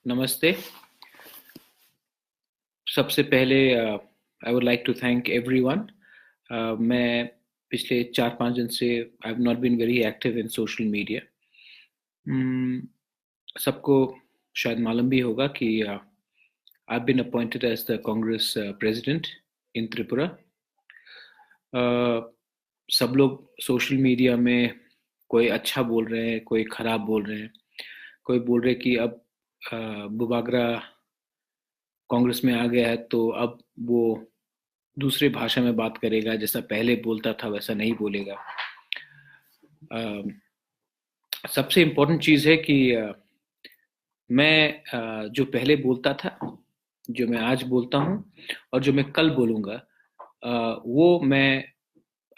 नमस्ते। सबसे पहले I would like to thank everyone. मैं पिछले 4-5 दिन से I have not been very active in social media. सबको शायद मालूम भी होगा कि I have been appointed as the Congress president in Tripura. सब लोग सोशल मीडिया में कोई अच्छा बोल रहे हैं, कोई खराब बोल रहे हैं, कोई बोल रहे कि अब बुबागरा कांग्रेस में आ गया है तो अब वो दूसरे भाषा में बात करेगा, जैसा पहले बोलता था वैसा नहीं बोलेगा। सबसे इम्पोर्टेंट चीज़ है कि मैं जो पहले बोलता था, जो मैं आज बोलता हूँ और जो मैं कल बोलूँगा, वो मैं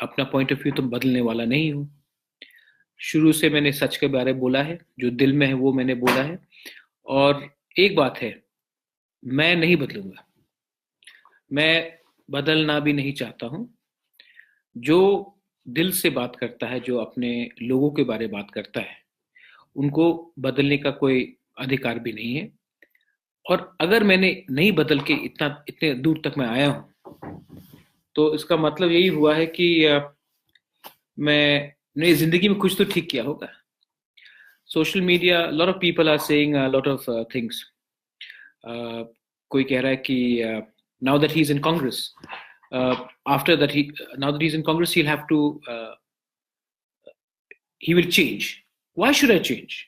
अपना पॉइंट ऑफ व्यू तो बदलने वाला नहीं हूँ। शुरू से मैंने सच के बारे में बोला है, जो दिल में है वो मैंने बोला है। और एक बात है, मैं नहीं बदलूंगा, मैं बदलना भी नहीं चाहता हूँ। जो दिल से बात करता है, जो अपने लोगों के बारे में बात करता है, उनको बदलने का कोई अधिकार भी नहीं है। और अगर मैंने नहीं बदल के इतने दूर तक मैं आया हूँ, तो इसका मतलब यही हुआ है कि मैंने जिंदगी में कुछ तो ठीक किया होगा। Social media, lot of people are saying lot of things. कोई कह रहा है कि now that he is in Congress, after that now that he's in Congress, he'll have to he will change. Why should I change?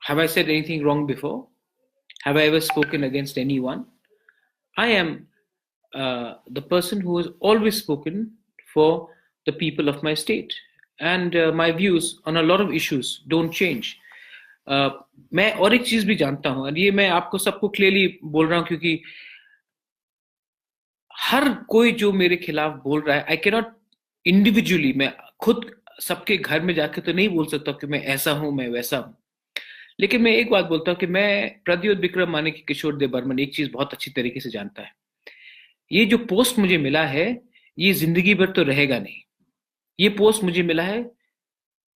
Have I said anything wrong before? Have I ever spoken against anyone? I am the person who has always spoken for the people of my state, and my views on a lot of issues don't change. मैं और एक चीज भी जानता हूं, और ये मैं आपको सबको क्लियरली बोल रहा हूं, क्योंकि हर कोई जो मेरे खिलाफ बोल रहा है, आई कैन नॉट इंडिविजुअली, मैं खुद सबके घर में जाके तो नहीं बोल सकता कि मैं ऐसा हूं, मैं वैसा हूं। लेकिन मैं एक बात बोलता हूं कि मैं प्रद्योत विक्रम माने कि किशोर देव बर्मन एक चीज बहुत अच्छी तरीके से जानता है। ये जो पोस्ट मुझे मिला है, ये जिंदगी भर तो रहेगा नहीं। ये पोस्ट मुझे मिला है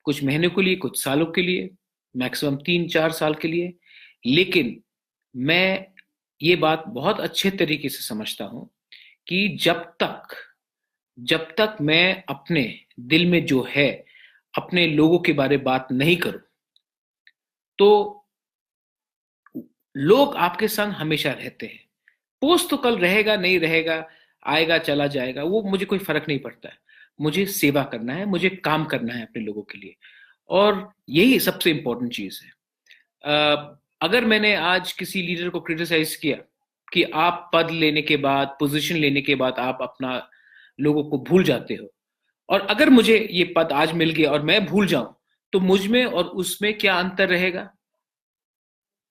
कुछ महीनों के लिए, कुछ सालों के लिए, मैक्सिमम 3-4 साल के लिए। लेकिन मैं ये बात बहुत अच्छे तरीके से समझता हूं कि जब तक मैं अपने दिल में जो है, अपने लोगों के बारे में बात नहीं करूं, तो लोग आपके संग हमेशा रहते हैं। पोस्ट तो कल रहेगा नहीं रहेगा, आएगा चला जाएगा, वो मुझे कोई फर्क नहीं पड़ता है। मुझे सेवा करना है, मुझे काम करना है अपने लोगों के लिए, और यही सबसे इंपॉर्टेंट चीज है। अगर मैंने आज किसी लीडर को क्रिटिसाइज किया कि आप पद लेने के बाद, पोजीशन लेने के बाद आप अपना लोगों को भूल जाते हो, और अगर मुझे ये पद आज मिल गया और मैं भूल जाऊं, तो मुझ में और उसमें क्या अंतर रहेगा?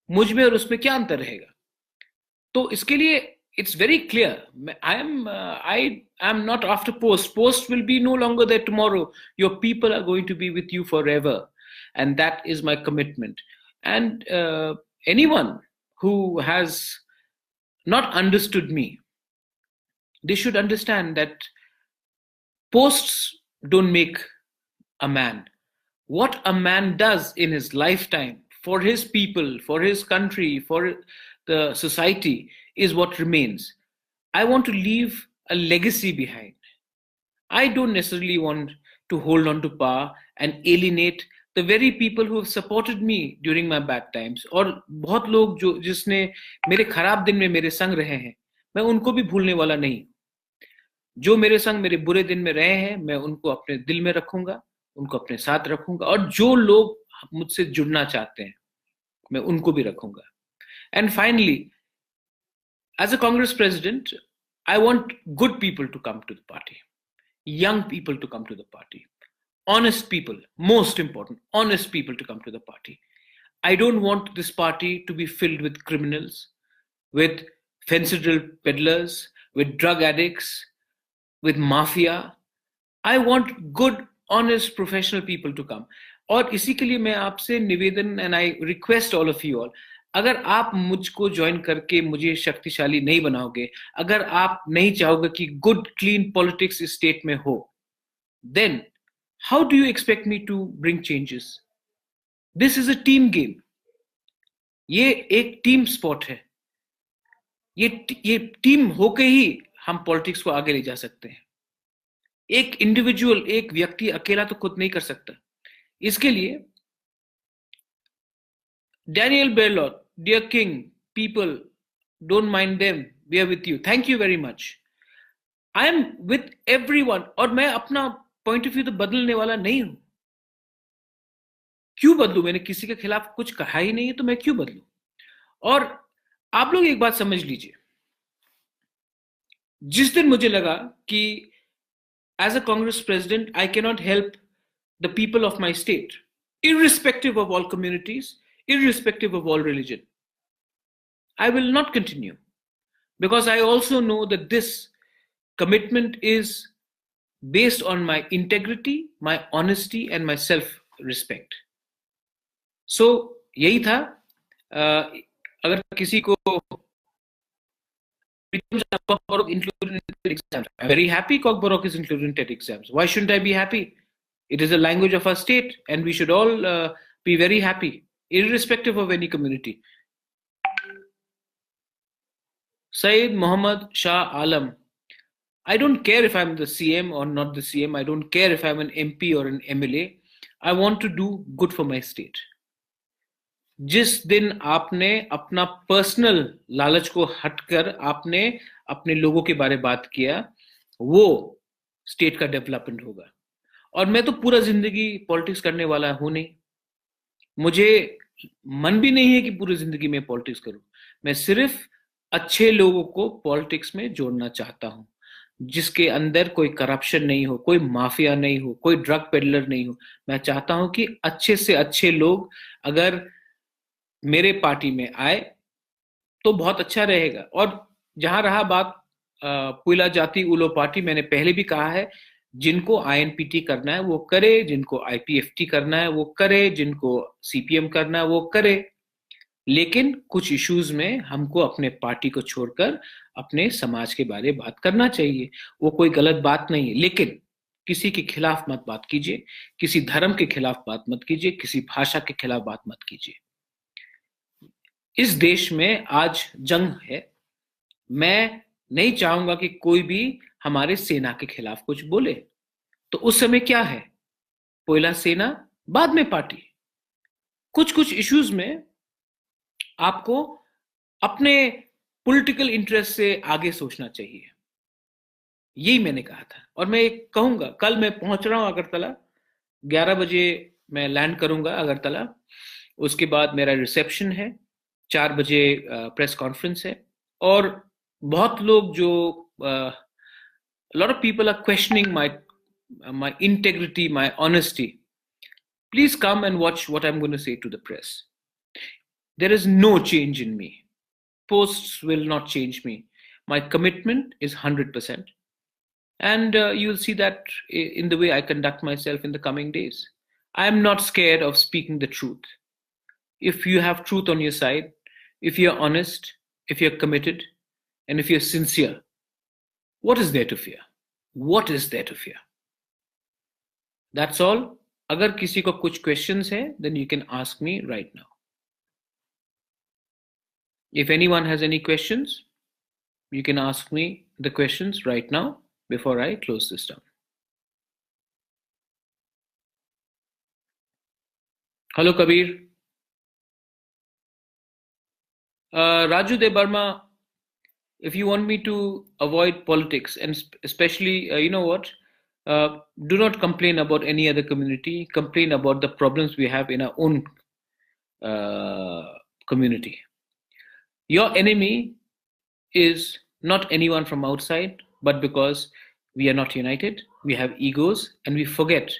मुझ में और उसमें क्या अंतर रहेगा? तो इसके लिए it's very clear, I am not after post. Post will be no longer there tomorrow. Your people are going to be with you forever, and that is my commitment. And anyone who has not understood me, they should understand that posts don't make a man. What a man does in his lifetime for his people, for his country, for the society is what remains. I want to leave a legacy behind. I don't necessarily want to hold on to power and alienate the very people who have supported me during my bad times. और बहुत लोग जो जिसने मेरे खराब दिन में मेरे संग रहे हैं, मैं उनको भी भूलने वाला नहीं। जो मेरे संग मेरे बुरे दिन में रहे हैं, मैं उनको अपने दिल में रखूंगा, उनको अपने साथ रखूंगा, और जो लोग मुझसे जुड़ना चाहते हैं, मैं उनको भी रखूंगा। And finally, as a Congress president, I want good people to come to the party, young people to come to the party, honest people, most important, honest people to come to the party. I don't want this party to be filled with criminals, with fentanyl peddlers, with drug addicts, with mafia. I want good, honest, professional people to come. और इसी के लिए मैं आपसे निवेदन, and I request all of you all, अगर आप मुझको ज्वाइन करके मुझे शक्तिशाली नहीं बनाओगे, अगर आप नहीं चाहोगे कि गुड क्लीन पॉलिटिक्स इस स्टेट में हो, then how do you expect me to bring changes? This is a team game. ये एक टीम स्पोर्ट है। ये टीम होके ही हम पॉलिटिक्स को आगे ले जा सकते हैं। एक इंडिविजुअल, एक व्यक्ति अकेला तो खुद नहीं कर सकता। इसके लिए Daniel Berlot, dear king, people, don't mind them, we are with you, thank you very much. I am with everyone. और मैं अपना पॉइंट ऑफ व्यू तो बदलने वाला नहीं हूं। क्यों बदलू? मैंने किसी के खिलाफ कुछ कहा ही नहीं है, तो मैं क्यों बदलू? और आप लोग एक बात समझ लीजिए, जिस दिन मुझे लगा कि as a Congress president, I cannot help the people of my state, irrespective of all communities, irrespective of all religion, I will not continue, because I also know that this commitment is based on my integrity, my honesty, and my self respect. So यही था। अगर किसी को Cockborough included in TET exams, I'm very happy Cockborough is included in TET exams. Why shouldn't I be happy? It is a language of our state, and we should all be very happy, irrespective of any community. Syed Muhammad Shah Alam. I don't care if I'm the CM or not the CM. I don't care if I'm an MP or an MLA. I want to do good for my state. जिस दिन आपने अपना personal लालच को हटकर आपने अपने लोगों के बारे में बात किया, वो स्टेट का डेवलपमेंट होगा। और मैं तो पूरा जिंदगी पॉलिटिक्स करने वाला हूं नहीं। मुझे मन भी नहीं है कि पूरी जिंदगी में पॉलिटिक्स करूं। मैं सिर्फ अच्छे लोगों को पॉलिटिक्स में जोड़ना चाहता हूं, जिसके अंदर कोई करप्शन नहीं हो, कोई माफिया नहीं हो, कोई ड्रग पेडलर नहीं हो। मैं चाहता हूं कि अच्छे से अच्छे लोग अगर मेरे पार्टी में आए तो बहुत अच्छा रहेगा। और जहां रहा बात पुइला जाति उलो पार्टी, मैंने पहले भी कहा है, जिनको आईएनपीटी करना है वो करे, जिनको आईपीएफटी करना है वो करे, जिनको सीपीएम करना है वो करे। लेकिन कुछ इश्यूज में हमको अपने पार्टी को छोड़कर अपने समाज के बारे में बात करना चाहिए। वो कोई गलत बात नहीं है, लेकिन किसी के खिलाफ मत बात कीजिए, किसी धर्म के खिलाफ बात मत कीजिए, किसी भाषा के खिलाफ बात मत कीजिए। इस देश में आज जंग है। मैं नहीं चाहूंगा कि कोई भी हमारे सेना के खिलाफ कुछ बोले। तो उस समय क्या है, पहला सेना बाद में पार्टी। कुछ कुछ इश्यूज में आपको अपने पॉलिटिकल इंटरेस्ट से आगे सोचना चाहिए। यही मैंने कहा था। और मैं एक कहूंगा, कल मैं पहुंच रहा हूं अगरतला, 11 बजे मैं लैंड करूंगा अगरतला। उसके बाद मेरा रिसेप्शन है, 4 बजे प्रेस कॉन्फ्रेंस है। और बहुत लोग जो lot of people are questioning my integrity, my honesty. Please come and watch what I'm going to say to the press. There is no change in me. Posts will not change me. My commitment is 100%. And you'll see that in the way I conduct myself in the coming days. I am not scared of speaking the truth. If you have truth on your side, if you're honest, if you're committed, and if you're sincere, what is there to fear? What is there to fear? That's all. अगर किसी को कुछ questions है, then you can ask me right now. If anyone has any questions, you can ask me the questions right now before I close this down. Hello, Kabir. Raju De Burma, if you want me to avoid politics, and especially, you know what, do not complain about any other community. Complain about the problems we have in our own community. Your enemy is not anyone from outside, but because we are not united, we have egos, and we forget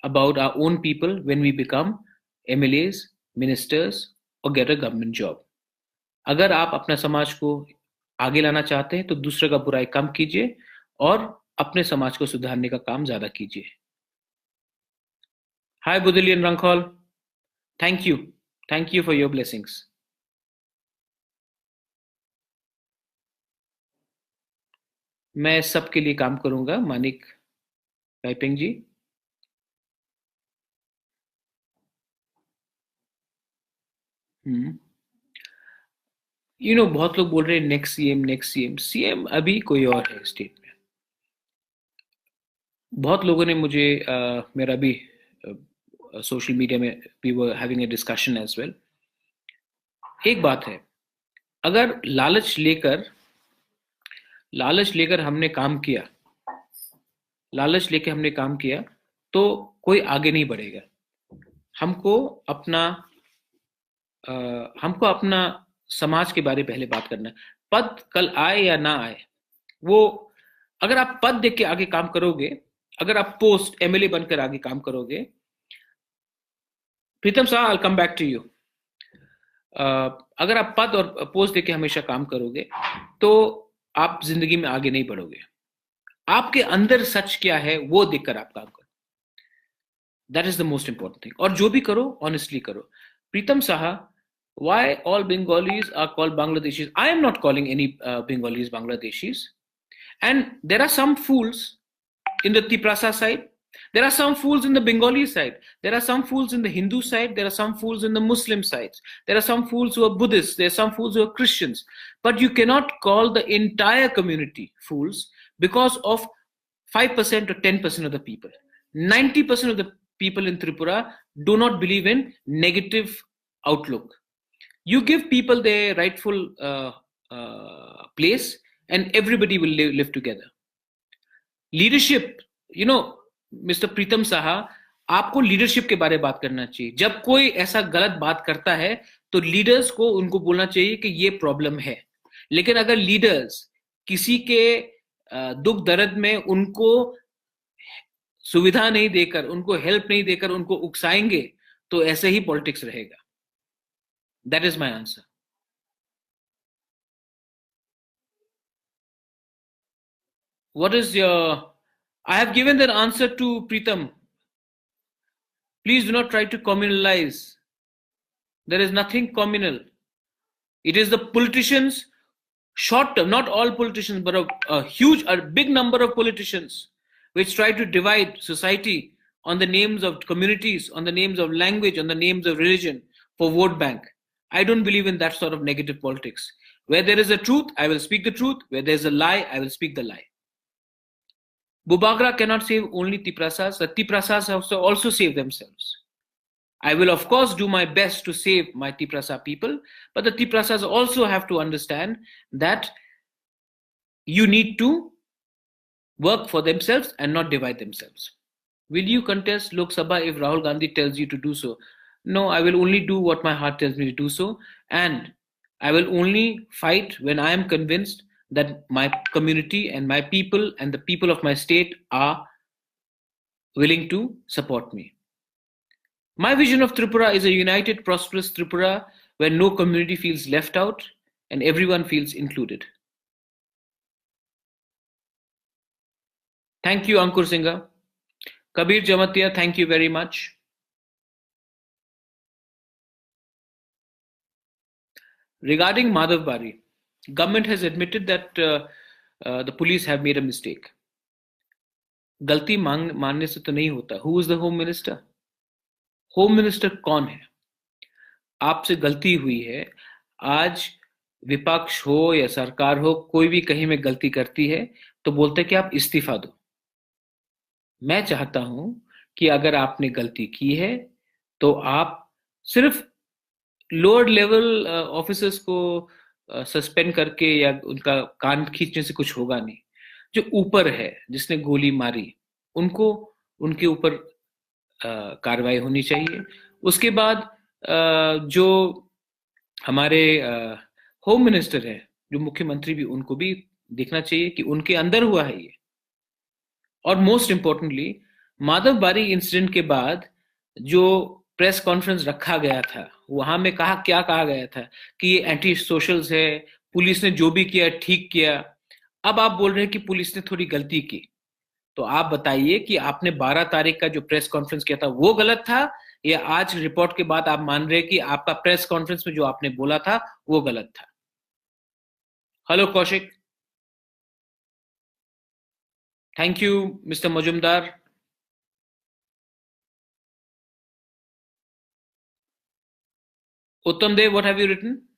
about our own people when we become MLAs, ministers, or get a government job. अगर आप अपना समाज को आगे लाना चाहते हैं तो दूसरे का बुराई कम कीजिए और अपने समाज को सुधारने का काम ज्यादा कीजिए। Hi Budilian Rankhol, thank you for your blessings. मैं सबके लिए काम करूंगा, मानिक टाइपिंग जी। बहुत लोग बोल रहे हैं next CM, next CM. CM अभी कोई और है स्टेट में। बहुत लोगों ने मुझे मेरा भी सोशल मीडिया में we were having a discussion as well. एक बात है, अगर लालच लेकर हमने काम किया, लालच लेके हमने काम किया, तो कोई आगे नहीं बढ़ेगा। हमको अपना अ, हमको अपना समाज के बारे में पहले बात करना है। पद कल आए या ना आए, वो अगर आप पद देख के आगे काम करोगे, अगर आप पोस्ट एमएलए बनकर आगे काम करोगे, प्रीतम साहब आई कम बैक टू यू। अगर आप पद और पोस्ट देके हमेशा काम करोगे, तो आप जिंदगी में आगे नहीं बढ़ोगे। आपके अंदर सच क्या है वो देखकर आप काम करो। That is the most important thing. और जो भी करो ऑनेस्टली करो। प्रीतम Saha, why all Bengalis are called Bangladeshis? I am not calling any Bengalis Bangladeshis. And there are some fools in the Tiprasa side. There are some fools in the Bengali side. There are some fools in the Hindu side. There are some fools in the Muslim sides. There are some fools who are Buddhists. There are some fools who are Christians. But you cannot call the entire community fools because of 5% or 10% of the people. 90% of the people in Tripura do not believe in negative outlook. You give people their rightful place, and everybody will live together. Leadership, mister Pritam Saha, आपको leadership के बारे में बात करना चाहिए। जब कोई ऐसा गलत बात करता है तो लीडर्स को उनको बोलना चाहिए कि ये प्रॉब्लम है। लेकिन अगर लीडर्स किसी के दुख दर्द में उनको सुविधा नहीं देकर, उनको हेल्प नहीं देकर उनको उकसाएंगे, तो ऐसे ही पॉलिटिक्स रहेगा। That is my answer. What is your? I have given that answer to Pritam. Please do not try to communalize. There is nothing communal. It is the politicians, short term, not all politicians, but a big number of politicians, which try to divide society on the names of communities, on the names of language, on the names of religion for vote bank. I don't believe in that sort of negative politics. Where there is a truth, I will speak the truth. Where there is a lie, I will speak the lie. Bubagra cannot save only Tiprasas. The Tiprasas also save themselves. I will, of course, do my best to save my Tiprasa people, but the Tiprasas also have to understand that you need to work for themselves and not divide themselves. Will you contest Lok Sabha if Rahul Gandhi tells you to do so? No, I will only do what my heart tells me to do so, and I will only fight when I am convinced that my community and my people and the people of my state are willing to support me. My vision of Tripura is a united, prosperous Tripura where no community feels left out and everyone feels included. Thank you, Ankur Singha. Kabir Jamatia, thank you very much. Regarding Madhav Bari, government has admitted that the police have made a mistake. गलती मानने से तो नहीं होता. Who is the Home Minister? Home minister कौन है? आपसे गलती हुई है। आज विपक्ष हो या सरकार हो, कोई भी कहीं में गलती करती है तो बोलते कि आप इस्तीफा दो। मैं चाहता हूं कि अगर आपने गलती की है तो आप सिर्फ लोअर लेवल ऑफिसर्स को सस्पेंड करके या उनका कान खींचने से कुछ होगा नहीं। जो ऊपर है, जिसने गोली मारी, उनको उनके ऊपर कार्रवाई होनी चाहिए। उसके बाद जो हमारे होम मिनिस्टर है, जो मुख्यमंत्री भी, उनको भी देखना चाहिए कि उनके अंदर हुआ है ये। और मोस्ट इंपॉर्टेंटली, माधव बारी इंसिडेंट के बाद जो प्रेस कॉन्फ्रेंस रखा गया था, वहां में क्या कहा गया था कि ये एंटी सोशल्स है, पुलिस ने जो भी किया ठीक किया। अब आप बोल रहे हैं कि पुलिस ने थोड़ी गलती की, तो आप बताइए कि आपने 12 तारीख का जो प्रेस कॉन्फ्रेंस किया था वो गलत था, या आज रिपोर्ट के बाद आप मान रहे हैं कि आपका प्रेस कॉन्फ्रेंस में जो आपने बोला था वो गलत था? Hello Kaushik. Thank you mister Majumdar. Uttam Dev, what have you written?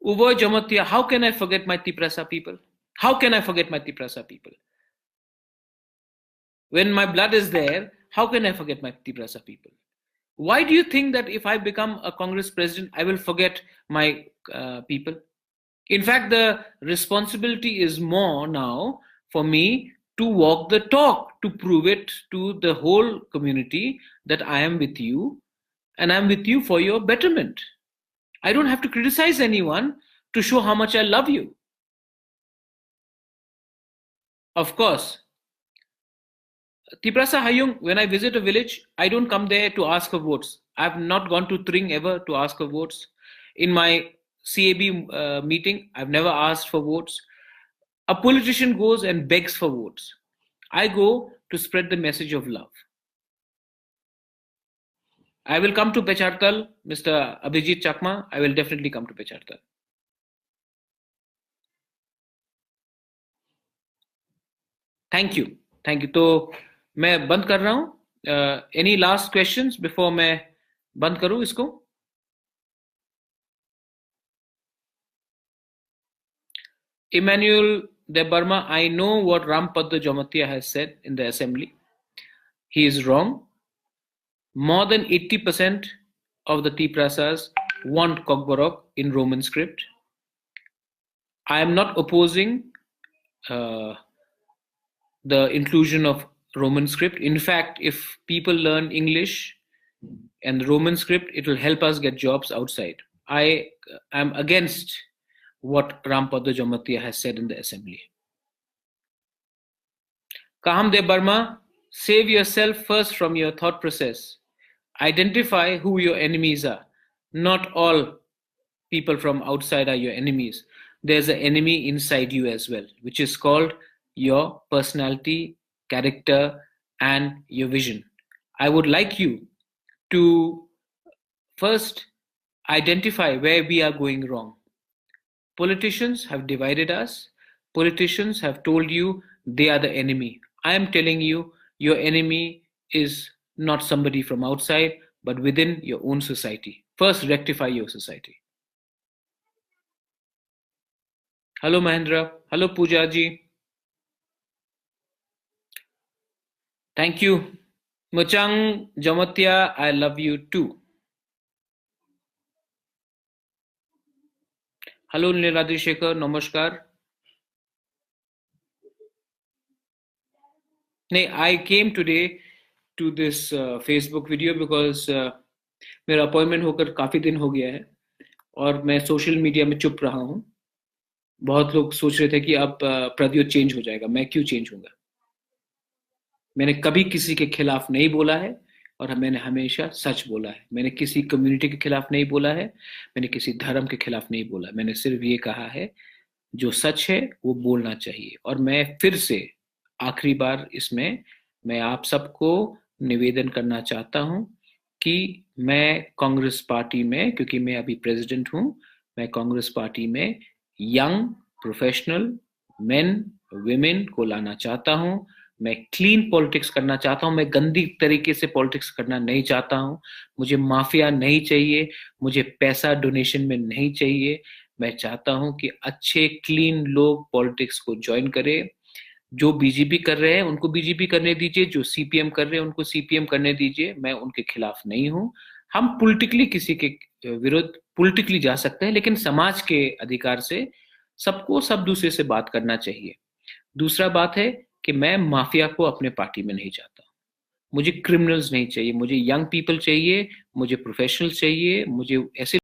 Uvoy Jamatia, how can I forget my Tiprasa people? How can I forget my Tiprasa people? When my blood is there, how can I forget my Tiprasa people? Why do you think that if I become a Congress president, I will forget my people? In fact, the responsibility is more now for me to walk the talk, to prove it to the whole community that I am with you and I'm with you for your betterment. I don't have to criticize anyone to show how much I love you. Of course, Tiprasa Hayung, when I visit a village, I don't come there to ask for votes. I've not gone to Tring ever to ask for votes. In my CAB meeting, I've never asked for votes. A politician goes and begs for votes. I go to spread the message of love. I will come to Pechartal, Mr. Abhijit Chakma. I will definitely come to Pechartal. Thank you. Thank you. तो मैं बंद कर रहा हूँ. Any last questions before मैं बंद करूँ इसको? Emmanuel De Burma, I know what Rampadda Jomatia has said in the assembly. He is wrong. More than 80% of the Tiprasas want Kokborok in Roman script. I am not opposing the inclusion of Roman script. In fact, if people learn English and the Roman script, it will help us get jobs outside. I am against what Rampadda Jomatia has said in the assembly. Kaham De Burma, save yourself first from your thought process. Identify who your enemies are. Not all people from outside are your enemies. There's an enemy inside you as well, which is called your personality, character, and your vision. I would like you to first identify where we are going wrong. Politicians have divided us. Politicians have told you they are the enemy. I am telling you, your enemy is not somebody from outside, but within your own society. First, rectify your society. Hello, Mahendra. Hello, Pooja ji. Thank you. Muchang Jamatia, I love you too. Hello, Niladri Shekhar. Namaskar. I came today to this Facebook video because मेरा appointment होकर काफी दिन हो गया है और मैं social media में चुप रहा हूँ. बहुत लोग सोच रहे थे कि अब प्रद्योत चेंज हो जाएगा. मैं क्यों चेंज होऊंगा? मैंने कभी किसी के खिलाफ नहीं बोला है और मैंने हमेशा सच बोला है. मैंने किसी कम्युनिटी के खिलाफ नहीं बोला है. मैंने किसी धर्म के खिलाफ नहीं बोला. मैंने सिर्फ ये कहा है जो सच है वो बोलना चाहिए. और मैं फिर से आखिरी बार इसमें मैं आप सबको निवेदन करना चाहता हूं कि मैं कांग्रेस पार्टी में, क्योंकि मैं अभी प्रेसिडेंट हूं, मैं कांग्रेस पार्टी में यंग प्रोफेशनल मेन विमेन को लाना चाहता हूं. मैं क्लीन पॉलिटिक्स करना चाहता हूं. मैं गंदी तरीके से पॉलिटिक्स करना नहीं चाहता हूं. मुझे माफिया नहीं चाहिए. मुझे पैसा डोनेशन में नहीं चाहिए. मैं चाहता हूं कि अच्छे क्लीन लोग पॉलिटिक्स को ज्वाइन करें. जो बीजेपी कर रहे हैं उनको बीजेपी करने दीजिए. जो सीपीएम कर रहे हैं उनको सीपीएम करने दीजिए. मैं उनके खिलाफ नहीं हूं. हम पॉलिटिकली किसी के विरुद्ध पॉलिटिकली जा सकते हैं, लेकिन समाज के अधिकार से सबको सब दूसरे से बात करना चाहिए. दूसरा बात है कि मैं माफिया को अपने पार्टी में नहीं चाहता. मुझे क्रिमिनल्स नहीं चाहिए. मुझे यंग पीपल चाहिए. मुझे प्रोफेशनल्स चाहिए. मुझे ऐसे